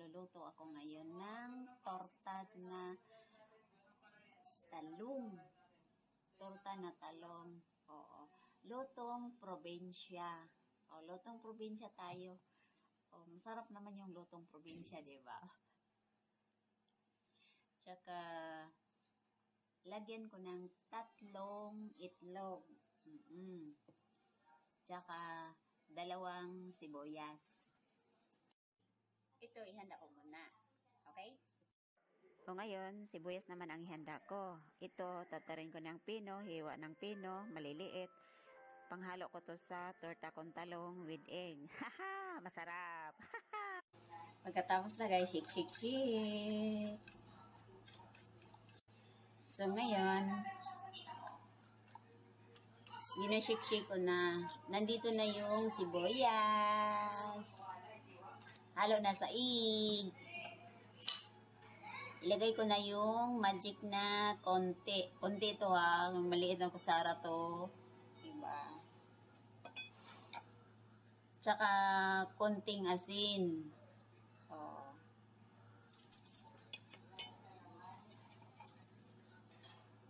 magluluto ako ngayon ng torta na talong. Torta na talong. Oo. Lutong probinsya. O, lutong probinsya tayo. O, masarap naman yung lutong probinsya, di ba? Tsaka, lagyan ko ng 3 itlog. Tsaka, 2 sibuyas. Ito, ihanda ko muna. Okay? O ngayon, sibuyas naman ang ihanda ko. Ito, tatarin ko ng pino, hiwa ng pino, maliliit. Panghalo ko to sa torta kong talong with egg. Haha! Masarap! Pagkatapos na guys, shake. So ngayon, ginashake ko na. Nandito na yung sibuyas. Halo na sa egg. Ilagay ko na yung magic na konti. Konti ito ha. Maliit na kutsara to. Diba? Tsaka konting asin. Oh.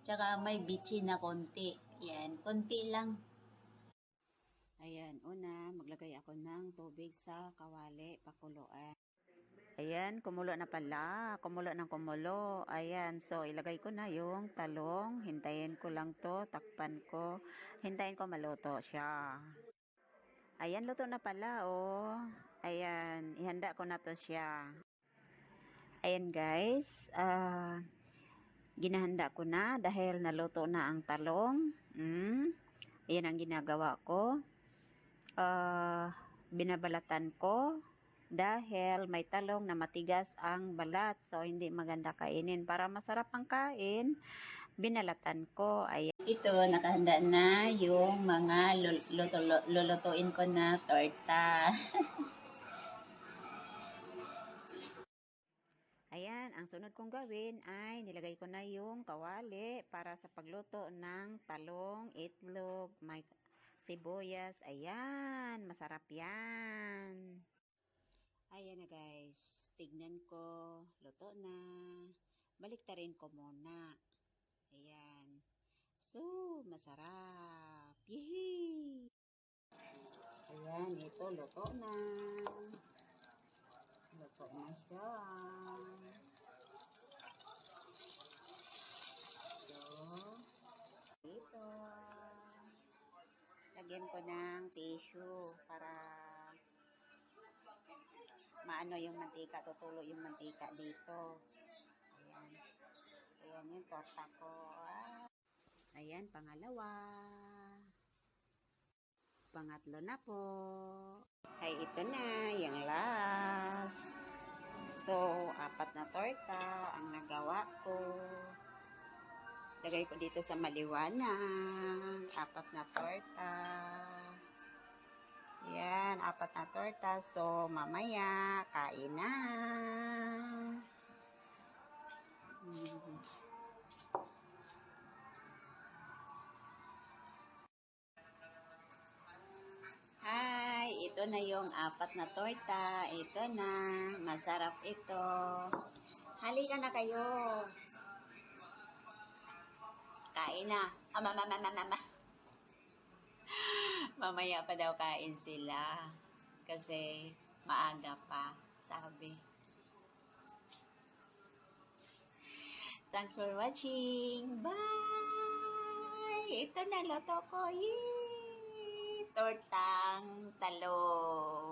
Tsaka may bitchin na konti. Yan. Konti lang. Ayan. Una, maglagay ako ng tubig sa kawali. Pakuluan. Ayan, kumulo na pala. Kumulo ng kumulo. Ayan, so ilagay ko na yung talong. Hintayin ko lang to. Takpan ko. Hintayin ko maluto siya. Ayan, luto na pala, oh. Ayan, ihanda ko na to siya. Ayan, guys. Ginahanda ko na dahil naluto na ang talong. Ayan ang ginagawa ko. Binabalatan ko dahil may talong na matigas ang balat. So, hindi maganda kainin. Para masarap ang kain, binalatan ko. Ayan. Ito, nakahanda na yung mga lulutuin ko na torta. Ayan, ang sunod kong gawin ay nilagay ko na yung kawali para sa pagluto ng talong, itlog, may sibuyas. Ayan, masarap yan. Ayan na guys, tignan ko, luto na. Baliktarin ko muna. Ayan. So, masarap. Yehey! Ayan, ito, luto na. Luto na siya. So, ito. Lagyan ko ng tissue para maano yung mantika, tutulo yung mantika dito. Ayan. Ayan yung torta ko. Ayan, pangalawa. Pangatlo na po. Ay, ito na, yung last. So, 4 na torta ang nagawa ko. Lagay ko dito sa maliwanag. 4 na torta. Yan, 4 na torta. So, mamaya, kain na. Hi, ito na yung 4 na torta. Ito na, masarap ito. Halika na kayo. Kain na. Mama. Mamaya pa daw kain sila. Kasi maaga pa, sabi. Thanks for watching. Bye! Ito na, loto ko. Yee! Tortang talong.